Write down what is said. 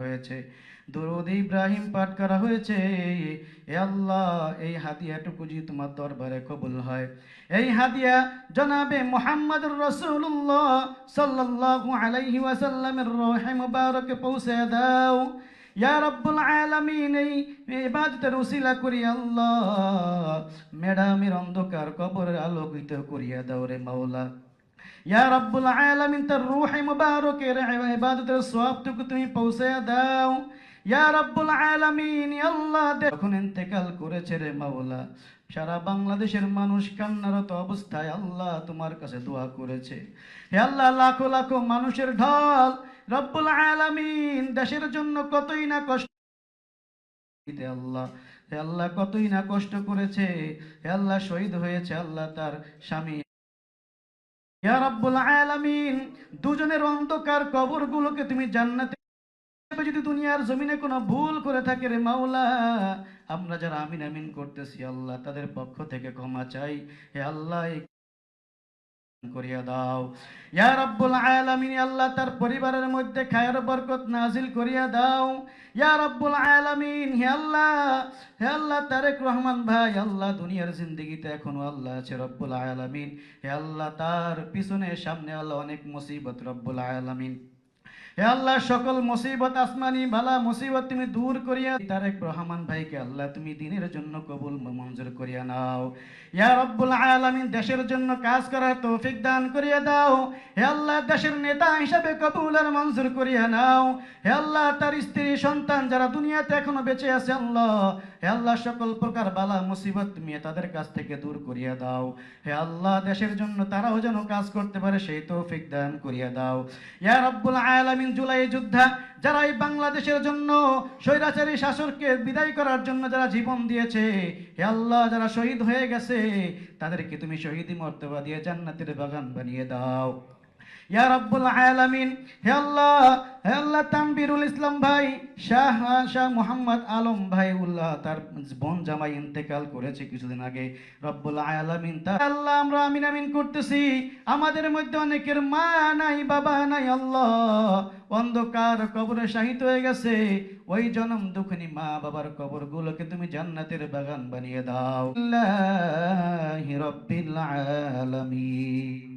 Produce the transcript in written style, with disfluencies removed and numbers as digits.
হয়েছে, দরুদ ইব্রাহিম পাঠ করা হয়েছে। এ আল্লাহ, এই হাদিয়াটুকু যদি তোমার দরবারে কবুল হয়, এই হাদিয়া জনাবে মুহাম্মদুর রাসূলুল্লাহ সাল্লাল্লাহু আলাইহি ওয়াসাল্লামের রূহে মুবারকে পৌঁছে দাও ইয়া রাব্বুল আলামিন। এই ইবাদতের উসিলা করি আল্লাহ ম্যাডামের অন্ধকার কবরের আলোকিত করিয়া দাও রে মাওলা। ইয়া রাব্বুল আলামিন, তার রূহে মুবারকের ইবাদতের সওয়াবটুকু তুমি পৌঁছে দাও ইয়া রাব্বুল আলামিন। আল্লাহ যখন ইন্তেকাল করেছে রে মাওলা, সারা বাংলাদেশের মানুষ কান্নারত অবস্থায় আল্লাহ তোমার কাছে দোয়া করেছে। হে আল্লাহ, লাখো লাখো মানুষের ঢল রব্বুল আলামিন দেশের জন্য কতই না কষ্ট আল্লাহ, হে আল্লাহ কতই না কষ্ট করেছে। হে আল্লাহ শহীদ হয়েছে আল্লাহ তার স্বামী। ইয়া রাব্বুল আলামিন, দুজনের অন্ধকার কবরগুলোকে তুমি জান্নাতে, যদি দুনিয়ার জমিনে কোনো ভুল করে থাকে রে মাওলা, আমরা যারা আমিন আমিন করতেছি আল্লাহ তাদের পক্ষ থেকে ক্ষমা চাই। হে আল্লাহ করিয়া দাও ইয়া রাব্বুল আলামিন। আল্লাহ তার পরিবারের মধ্যে খায়ের বরকত নাজিল করিয়া দাও ইয়া রাব্বুল আলামিন। হে আল্লাহ, হে আল্লাহ তারেক রহমান ভাই আল্লাহ দুনিয়ার জিন্দেগিতে এখনো আল্লাহ আছে রব্বুল আলামিন। হে আল্লাহ তার পিছনে সামনে আল্লাহ অনেক মুসিবত রব্বুল আলামিন। হে আল্লাহ সকল মুসিবত আসমানি বালা মুসিবত তুমি দূর করিয়া তারেক রহমান ভাইকে আল্লাহ তুমি দিনের জন্য কবুল মঞ্জুর করিয়া নাও ইয়া রব্বুল আলামিন। দেশের জন্য কাজ করার তৌফিক দান করিয়া দাও। হে আল্লাহ দেশের নেতা হিসাবে কবুল আর মঞ্জুর করিয়া নাও। হে আল্লাহ তার স্ত্রী সন্তান যারা দুনিয়াতে এখনো বেঁচে আছে আল্লাহ, হে আল্লাহ সকল প্রকার বালা মুসিবত তুমি তাদের কাছ থেকে দূর করিয়া দাও। হে আল্লাহ দেশের জন্য তারাও যেন কাজ করতে পারে সেই তৌফিক দান করিয়া দাও ইয়া রব্বুল আলামিন। জুলাই যোদ্ধা যারা এই বাংলাদেশের জন্য স্বৈরাচারী শাসককে বিদায় করার জন্য যারা জীবন দিয়েছে, হে আল্লাহ যারা শহীদ হয়ে গেছে তাদেরকে তুমি শহীদি মর্তবা দিয়ে জান্নাতের বাগান বানিয়ে দাও ইয়া রাব্বুল আলামিন। হে আল্লাহ, হে আল্লাহ তানবীরুল ইসলাম ভাই শাহ মোহাম্মদ আলম ভাই উল্লাহ তার বোন জামাই ইন্তেকাল করেছে কিছুদিন আগে রব্বুল আলামিন। তা আল্লাহ আমরা আমিন আমিন করতেছি। আমাদের মধ্যে অনেকের মা নাই বাবা নাই আল্লাহ, অন্ধকার কবরে শাহিদ হয়ে গেছে। ওই জনম দুঃখিনী মা বাবার কবরগুলোকে তুমি জান্নাতের বাগান বানিয়ে দাও। আল্লাহি রাব্বিল আলামিন।